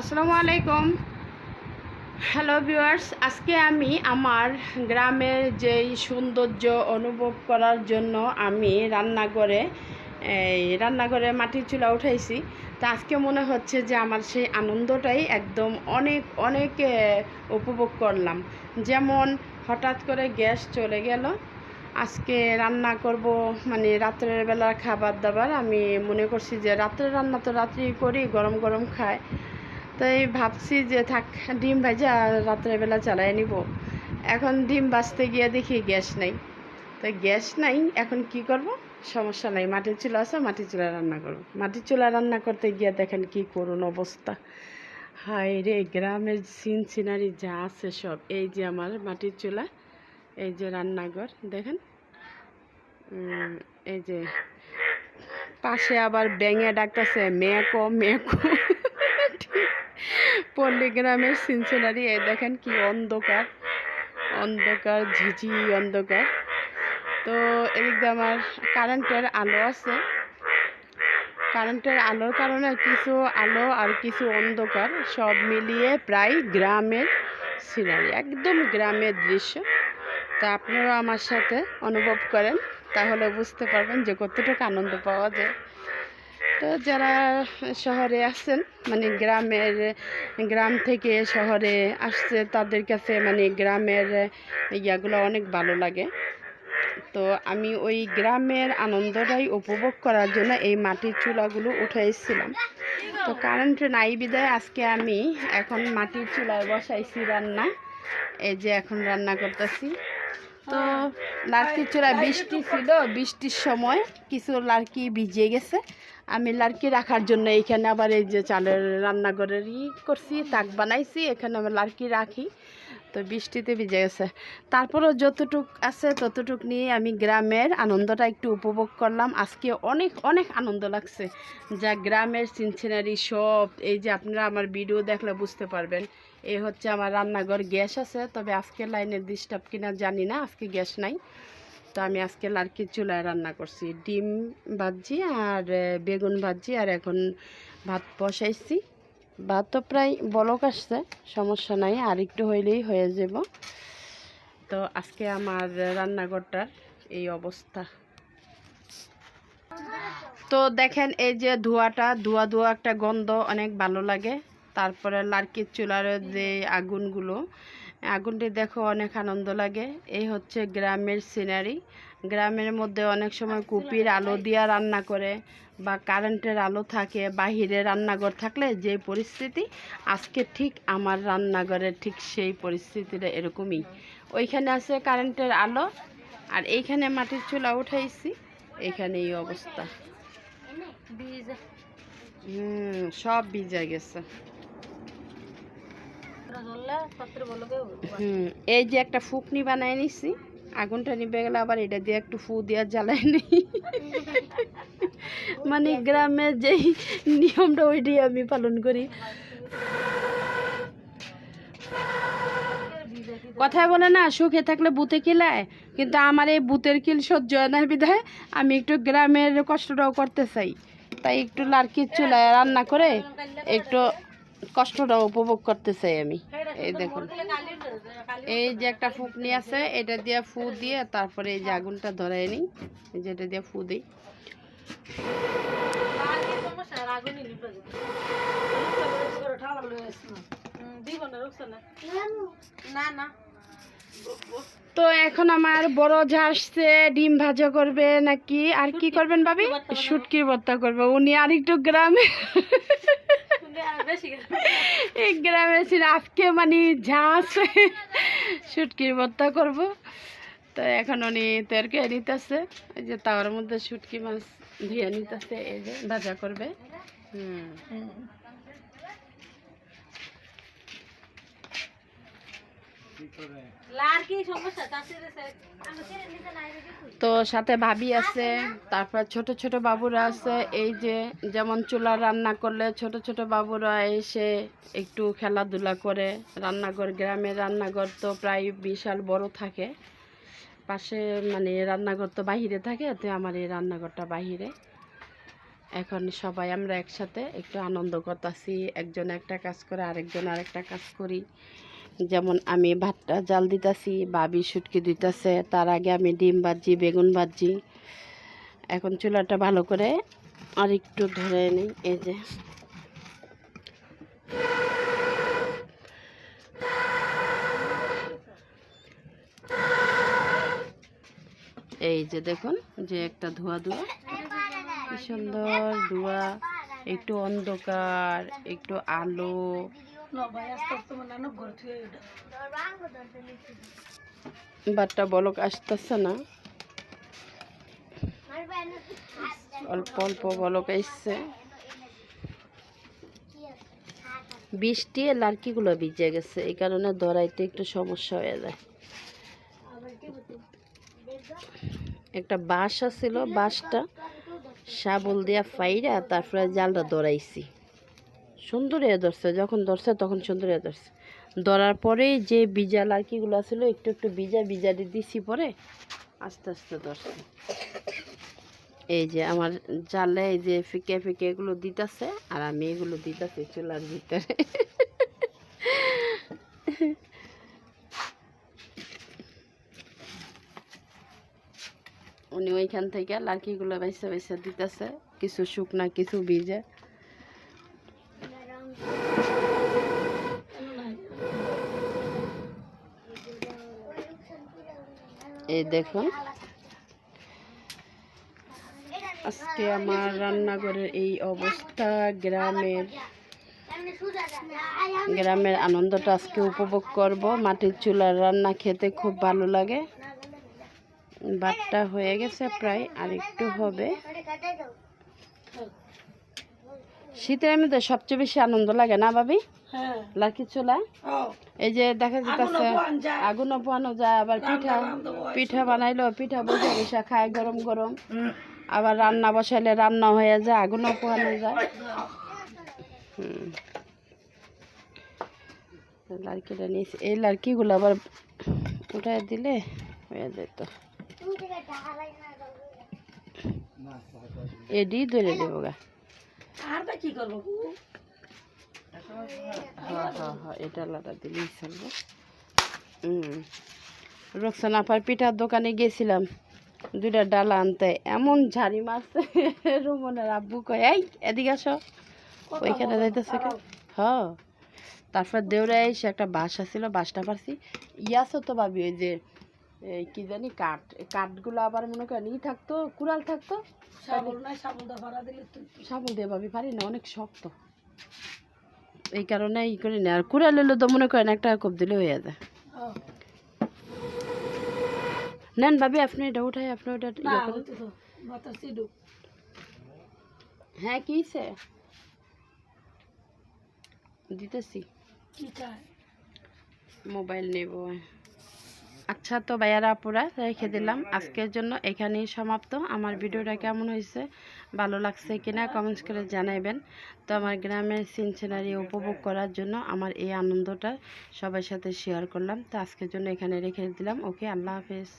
আসসালামু আলাইকুম। Hello viewers, আজকে আমি আমার গ্রামের যেই সৌন্দর্য অনুভব করার জন্য আমি রান্নাঘরে মাটির চুলা উঠাইছি। তো আজকে মনে হচ্ছে যে আমার সেই আনন্দটাই একদম অনেক অনেক উপভোগ করলাম। যেমন হঠাৎ করে গ্যাস চলে গেল, আজকে রান্না করব, মানে রাত্রের বেলার খাবার দাবার আমি মনে করছি যে রাত্রের রান্না তো রাত্রেই করি, গরম গরম খায়। তাই ভাবছি যে থাক, ডিম ভাজা রাত্রেবেলা চালাই নিব। এখন ডিম ভাজতে গিয়ে দেখি গ্যাস নাই। তাই গ্যাস নাই, এখন কি করব? সমস্যা নাই, মাটির চুলা আছে, মাটির চুলা রান্না করব। মাটির চুলা রান্না করতে গিয়ে দেখেন কি করুন অবস্থা। হায় রে, গ্রামের সিনারি যা আছে সব। এই যে আমার মাটির চুলা, এই যে রান্নাঘর দেখেন। এই যে পাশে আবার ব্যাঙে ডাকতেছে মেয়েকো মেয়েকো। পল্লীগ্রামের সিনসিনারি, এই দেখেন কি অন্ধকার অন্ধকার, ঝিঝি অন্ধকার। তো এদিকে আমার কারেন্টের আলো আছে, কারেন্টের আলোর কারণে কিছু আলো আর কিছু অন্ধকার সব মিলিয়ে প্রায় গ্রামের সিনারি, একদম গ্রামের দৃশ্য। তা আপনারা আমার সাথে অনুভব করেন, তাহলে বুঝতে পারবেন যে কতটুকু আনন্দ পাওয়া যায়। তো যারা শহরে আছেন, মানে গ্রাম থেকে শহরে আসছে, তাদের কাছে মানে গ্রামের ইয়াগুলো অনেক ভালো লাগে। তো আমি ওই গ্রামের আনন্দটাই উপভোগ করার জন্য এই মাটির চুলাগুলো উঠাইছিলাম। তো কারেন্ট নাই বিদায় আজকে আমি এখন মাটির চুলায় বসাইছি রান্না। এই যে এখন রান্না করতেছি। তো লার্কির চূড়ায় বৃষ্টি ছিল, বৃষ্টির সময় কিছু লার্কি ভিজে গেছে। আমি লার্কি রাখার জন্য এইখানে আবার এই যে চালের রান্নাঘরেরই করছি, তাক বানাইছি, এখানে আমি লার্কি রাখি। তো বৃষ্টিতে ভিজে গেছে, তারপরেও যতটুক আছে ততটুক নিয়ে আমি গ্রামের আনন্দটা একটু উপভোগ করলাম। আজকে অনেক অনেক আনন্দ লাগছে, যা গ্রামের সিনসিনারি সব। এই যে আপনারা আমার ভিডিও দেখলে বুঝতে পারবেন। এই হচ্ছে আমার রান্নাঘর, গ্যাস আছে, তবে আজকে লাইনের ডিস্টার্ব কিনা জানি না, আজকে গ্যাস নাই। তো আমি আজকে লার্কির চুলায় রান্না করছি, ডিম ভাজি আর বেগুন ভাজি, আর এখন ভাত বসাইছি। ভাত তো প্রায় বলক আসছে, সমস্যা নাই, আর একটু হইলেই হয়ে যাব। তো আজকে আমার রান্নাঘরটার এই অবস্থা। তো দেখেন এই যে ধোঁয়াটা, ধোঁয়া ধোঁয়া একটা গন্ধ, অনেক ভালো লাগে। তারপরে লার্কির চুলার যে আগুনটি দেখো অনেক আনন্দ লাগে। এই হচ্ছে গ্রামের সিনারি। গ্রামের মধ্যে অনেক সময় কুপির আলো দিয়া রান্না করে, বা কারেন্টের আলো থাকে, বাহিরে রান্নাঘর থাকলে যে পরিস্থিতি, আজকে ঠিক আমার রান্নাঘরের ঠিক সেই পরিস্থিতিটা এরকমই। ওইখানে আছে কারেন্টের আলো, আর এইখানে মাটির চুলা উঠাইছি, এইখানে এই অবস্থা। সব ভিজে গেছে। এই যে একটা ফুকনি বানাই নিছি, আগুনটা নিভে গেলে আবার এটা দিয়ে একটু ফু দিয়ে জ্বালাই নেই। মানে গ্রামের যেই নিয়মটা ওইটাই আমি পালন করি। কথায় বলে না, সুখে থাকলে বুতে কিলায়, কিন্তু আমার এই বুতের কিল সহ্য হয় না বিধায় আমি একটু গ্রামের কষ্টটাও করতে চাই। তাই একটু লার্কির চুলায় রান্না করে একটু কষ্টটা উপভোগ করতে চাই আমি। এই দেখুন, এই যে একটা ফুকনি আছে, এটা দিয়ে ফু দিয়ে তারপরে এই যে আগুনটা ধরাই নিই, এই যে এটা দিয়ে ফু দিই। তো এখন আমার বড় যা আসছে, ডিম ভাজা করবে নাকি আর কি করবেন ভাবি? শুটকির ভর্তা করবে উনি। আর একটু গ্রামে এই গ্রামে ছিল আজকে, মানে যা আছে শুটকির ভর্তা করব। তো এখন উনি তরকারি নিতেছে, এই যে তাওয়ার মধ্যে শুটকি মাছ ধুয়ে নিতেছে, এই যে ভাজা করবে। তো সাথে ভাবি আছে, তারপর ছোট ছোট বাবুরা আছে। এই যে যেমন চুলা রান্না করলে ছোট ছোট বাবুরা এসে একটু খেলাধুলা করে। রান্নাঘর, গ্রামের রান্নাঘর তো প্রায় বিশাল বড় থাকে, পাশে মানে রান্নাঘর তো বাহিরে থাকে, তো আমার এই রান্নাঘরটা বাহিরে। এখন সবাই আমরা একসাথে একটু আনন্দ করতেছি, একজন একটা কাজ করে আরেকজন আরেকটা কাজ করি। যেমন আমি ভাতটা জাল দিতেছি, ভাবি শুটকি দিতেছে, তার আগে আমি ডিম ভাজি বেগুন ভাজি। এখন চুলাটা ভালো করে আর একটু ধরে নিই। এই যে দেখুন যে একটা ধোয়া ধোয়া, কি সুন্দর ধোয়া, একটু অন্ধকার, একটু আলো। বাটটা বলক আসতেছে না, অল্প অল্প বলক আসছে। বৃষ্টি লার্কিগুলো ভিজে গেছে, এই কারণে ধরাইতে একটু সমস্যা হয়ে যায়। একটা বাঁশ আছিল, বাঁশটা শাবল দিয়া ফাইরা তারপরে জালটা ধরাইছি। সুন্দর হয়ে ধরছে, যখন ধরছে তখন সুন্দর হয়ে ধরছে। ধরার পরে যে ভিজা লার্কিগুলো ছিল একটু একটু ভিজা ভিজা দিছি, পরে আস্তে আস্তে ধরছে। এই যে আমার জালে এই যে ফিকে ফিকে এগুলো দিতেছে, আর আমি এগুলো দিতেছি চুলার ভিতরে। উনি ওইখান থেকে লার্কিগুলো বাইসা বাইসা দিতেছে, কিছু শুকনা কিছু ভিজে। এই দেখুন আজকে আমার রান্নাঘরের এই অবস্থা। গ্রামের আনন্দটা আজকে উপভোগ করব। মাটির চুলার রান্না খেতে খুব ভালো লাগে। ভাতটা হয়ে গেছে প্রায়, আর একটু হবে। শীতের মধ্যে সবচেয়ে বেশি আনন্দ লাগে না ভাবি? লার্কি চুলা, এই যে দেখা যাচ্ছে আগুনও পোহানো যায়, আবার পিঠা বানাইলো, পিঠা বসে বসে খায় গরম গরম। আবার রান্না বসাইলে রান্না হয়ে যায়, আগুনও পোহানো যায়। লার্কিটা নিয়েছি, এই লার্কিগুলো আবার উঠায় দিলে হয়ে যেত। এডি ধরে দেবো গা। কি করবো? এটা লাটা দিলেই চলবে। রোকসানা আপার পিঠার দোকানে গেছিলাম, দুইটা ডালা আনতে, এমন ঝাড়ি মারছে। রুমনের আব্বু কয় এই এদিকে আসো, ওইখানে যাইতেছে। তারপর দেউরে এসে একটা বাঁশ ছিল, বাঁশটা পারছি। ইয়াসো তো ভাবি ওই যে কি জানি কাঠগুলো আবার মনে করেন থাকতো, কুড়াল থাকতো, শাবল দিয়ে ভাবি পারি না, অনেক শক্ত। এই কারণে করি না। আর কুড়াল এলে তো মনে করেন একটা কোপ দিলে হয়ে যায়। নেন ভাবি আপনি এটা উঠাই, আপনি ওটা হ্যাঁ কিছে দিতেছি, মোবাইল নেব। আচ্ছা তো ভাইয়ারা আপুরা রেখে দিলাম, আজকের জন্য এখানেই সমাপ্ত। আমার ভিডিওটা কেমন হয়েছে, ভালো লাগছে কিনা কমেন্টস করে জানাবেন। তো আমার গ্রামের সিন সিনারি উপভোগ করার জন্য আমার এই আনন্দটা সবার সাথে শেয়ার করলাম। তো আজকের জন্য এখানে রেখে দিলাম। ওকে, আল্লাহ হাফেজ।